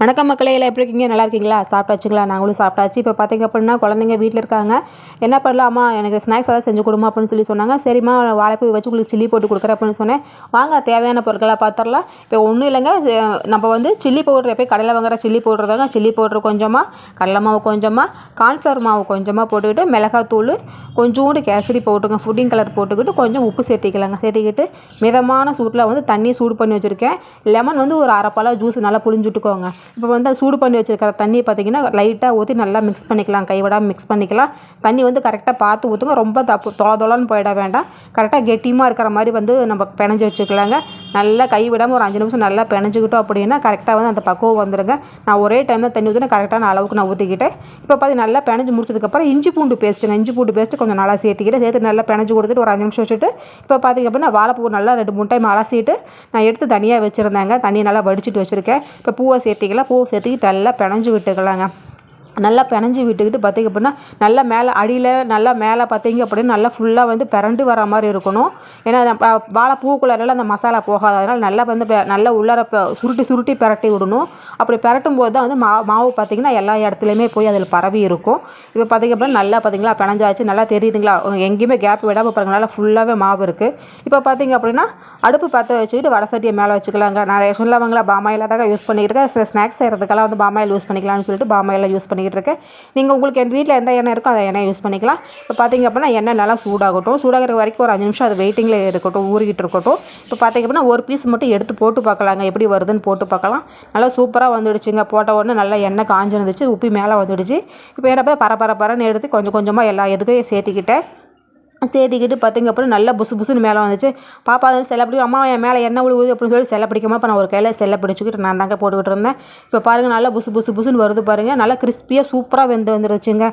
வணக்கம் மக்களே, எல்லாம் எப்படி இருக்கீங்க? நல்லா இருக்கீங்களா? சாப்பிட்டாச்சுங்களா? நாங்களும் சாப்பிட்டாச்சு. இப்போ பார்த்தீங்க அப்படின்னா குழந்தைங்க வீட்டில் இருக்காங்க. என்ன பண்ணலாமா, எனக்கு ஸ்நாக்ஸ் ஏதாவது செஞ்சு கொடுமா அப்படின்னு சொன்னாங்க. சரிம்மா, வாழைப்பூ வச்சு உங்களுக்கு சில்லி போட்டு கொடுக்குறேன் அப்படின்னு சொன்னேன். வாங்க தேவையான பொருட்களாக பார்த்துடலாம். இப்போ ஒன்றும் இல்லைங்க, நம்ம வந்து சில்லி பவுடர் எப்போயும் கடையில் வாங்குற சில்லி பவுடர் தாங்க. சில்லி பவுடர் கொஞ்சமாக, கடலை மாவு கொஞ்சமாக, கார்ன்ஃப்ளவர் மாவு கொஞ்சமாக போட்டுக்கிட்டு, மிளகாத்தூள் கொஞ்சோண்டு கேசரி பவுடருங்க, ஃபுட்டிங் கலர் போட்டுக்கிட்டு கொஞ்சம் உப்பு சேர்த்திக்கலாங்க. சேர்த்திக்கிட்டு மிதமான சூட்டில் வந்து தண்ணி சூடு பண்ணி வச்சுருக்கேன். லெமன் வந்து ஒரு அரை பழம் ஜூஸ் நல்லா புழிஞ்சுட்டுக்கோங்க. இப்போ வந்து சூடு பண்ணி வச்சுருக்கிற தண்ணியை பார்த்தீங்கன்னா லைட்டாக ஊற்றி நல்லா மிக்ஸ் பண்ணிக்கலாம். கைவிடாமல் மிக்ஸ் பண்ணிக்கலாம். தண்ணி வந்து கரெக்டாக பார்த்து ஊற்றுங்க. ரொம்ப தொலைன்னு போயிட வேண்டாம். கரெக்டாக கெட்டியமாக இருக்கிற மாதிரி வந்து நம்ம பிணைஞ்சி வச்சுக்கலாங்க. நல்லா கைவிடாமல் ஒரு 5 நிமிஷம் நல்லா பிணைஞ்சிக்கிட்டோம் அப்படின்னா கரெக்டாக வந்து அந்த பக்குவம் வந்துடுங்க. நான் ஒரே டைம் தான் தண்ணி ஊற்றினா கரெக்டான அளவுக்கு நான் ஊற்றிக்கிட்டேன். இப்போ பார்த்து நல்லா பிணைஞ்சி முடிச்சதுக்கப்புறம் இஞ்சி பூண்டு பேஸ்ட்டுங்க. இஞ்சி பூண்டு பேஸ்ட்டு கொஞ்சம் நல்லா சேர்த்து நல்லா பிணைஞ்சி கொடுத்துட்டு ஒரு 5 நிமிஷம் வச்சுட்டு இப்போ பார்த்திங்க அப்படின்னா வாழைப்பூ நல்லா 2-3 டைம் அலசிட்டு நான் எடுத்து தனியாக வச்சுருந்தேங்க. தண்ணியை நல்லா வடிச்சிட்டு வச்சுருக்கேன். இப்போ பூவை சேர்த்திக்கலாம். பூவை சேர்த்துக்கிட்டு நல்லா பிணைஞ்சி விட்டுக்கலாங்க. நல்லா பிணைஞ்சி விட்டுக்கிட்டு பார்த்திங்க அப்படின்னா நல்லா மேலே அடியில் நல்லா மேலே பார்த்திங்க அப்படின்னா நல்லா ஃபுல்லாக வந்து பிரண்டு வர மாதிரி இருக்கணும். ஏன்னா வாழைப்பூக்குள்ளாரெல்லாம் அந்த மசாலா போகாது. அதனால் நல்லா வந்து நல்லா உள்ளார சுருட்டி பிரட்டி விடணும். அப்படி பிரட்டும் போது தான் வந்து மாவு பார்த்திங்கன்னா எல்லா இடத்துலையுமே போய் அதில் பரவி இருக்கும். இப்போ பார்த்திங்க அப்படின்னா நல்லா பார்த்திங்களா பிணைஞ்சாச்சு. நல்லா தெரியுதுங்களா? எங்கேயுமே கேப் விடாமல் பாருங்கள், நல்லா ஃபுல்லாகவே மாவு இருக்குது. இப்போ பார்த்திங்க அப்படின்னா அடுப்பு பற்ற வச்சுக்கிட்டு வடை சட்டியை மேலே வச்சுக்கலாங்க. நிறைய சொல்லுவாங்களா பாமாயில் தாங்க யூஸ் பண்ணிக்கிட்டு இருக்கேன். சில ஸ்நாக்ஸ் செய்கிறதுக்கெல்லாம் வந்து பாமாயில் யூஸ் பண்ணிக்கலாம்னு சொல்லிட்டு பாமாயில் யூஸ் பண்ணிக்கிட்டு இருக்கேன். நீங்கள் உங்களுக்கு என் வீட்டில் எந்த எண்ணெய் இருக்கோ அந்த எண்ணெய் யூஸ் பண்ணிக்கலாம். இப்போ பார்த்திங்க அப்படின்னா எண்ணெய் நல்லா சூடாகட்டும். சூடாகிற வரைக்கும் ஒரு 5 நிமிஷம் அது வெயிட்டிங்கில் இருக்கட்டும், ஊறிக்கிட்டு இருக்கட்டும். இப்போ பார்த்திங்க அப்படின்னா ஒரு பீஸ் மட்டும் எடுத்து போட்டு பார்க்கலாங்க, எப்படி வருதுன்னு போட்டு பார்க்கலாம். நல்லா சூப்பராக வந்துடுச்சுங்க. போட்ட உடனே நல்லா எண்ணெய் காஞ்சி வந்துடுச்சு, உப்பி மேலே வந்துடுச்சு. இப்போ என்ன பரபரன்னு எடுத்து கொஞ்சம் கொஞ்சமாக எல்லா எதுக்கையும் சேர்த்திக்கிட்டு பார்த்திங்க அப்புறம் நல்லா புசுன்னு மேலே வந்துச்சு. பாப்பா வந்து செல்ல பிடிக்கும், அம்மா என் மேலே எண்ணெய் விழுவுது அப்படின்னு சொல்லி செல்ல பிடிக்குமா. இப்போ நான் ஒரு கையில் செல்ல பிடிச்சிக்கிட்டு நான் தாங்க போட்டுக்கிட்டு இருந்தேன். இப்போ பாருங்கள் நல்லா புசுன்னு வருது பாருங்கள். நல்லா கிறிஸ்பியாக சூப்பராக வந்துருச்சுங்க.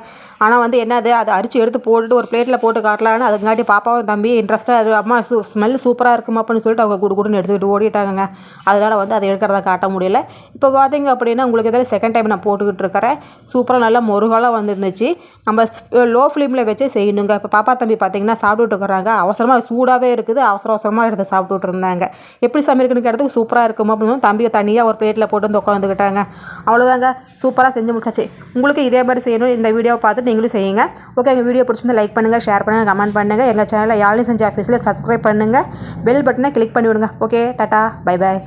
ஆனால் வந்து என்னது, அதை அரிச்சு எடுத்து போட்டுட்டு ஒரு பிளேட்டில் போட்டு காட்டலான்னு அதுக்காட்டி பாப்பாவும் தம்பி இன்ட்ரெஸ்ட்டாக அம்மா ஸ்மெல் சூப்பராக இருக்குமா அப்படின்னு சொல்லிட்டு அவங்க குடுன்னு எடுத்துக்கிட்டு ஓடிட்டாங்க. அதனால் வந்து அதை எடுக்கிறத காட்ட முடியல. இப்போ பார்த்திங்க அப்படின்னா உங்களுக்கு எதாவது செகண்ட் டைம் நான் போட்டுக்கிட்டு இருக்கிறேன். சூப்பராக நல்லா முருகலாக வந்துருந்துச்சு. நம்ம லோ ஃப்ளேமில் வச்சே செய்யணுங்க. இப்போ பாப்பா தம்பி பார்த்திங்கன்னா சாப்பிட்டுட்டு இருக்கிறாங்க. அவசரமாக சூடாகவே இருக்குது, அவசரமாக எடுத்து சாப்பிட்டுட்டு இருந்தாங்க. எப்படி சமையலுக்குன்னு கேட்டதுக்கு சூப்பராக இருக்குமா அப்படின்னு தம்பியை தனியாக ஒரு பிளேட்டில் போட்டு வந்து உட்காந்துக்கிட்டாங்க. அவ்வளோதாங்க, சூப்பராக செஞ்சு முடிச்சாச்சு. உங்களுக்கு இதே மாதிரி செய்யணும், இந்த வீடியோவை பார்த்துட்டு நீங்களும் செய்யுங்க. ஓகே, எங்கள் வீடியோ பிடிச்சிருந்தா லைக் பண்ணுங்கள், ஷேர் பண்ணுங்கள், கமெண்ட் பண்ணுங்கள். எங்கள் சேனலை யாழினி செஞ்ச ஆஃபீஸில் சப்ஸ்கிரைப் பண்ணுங்கள். பெல் பட்டனை கிளிக் பண்ணி விடுங்க. Okay, tata, bye bye.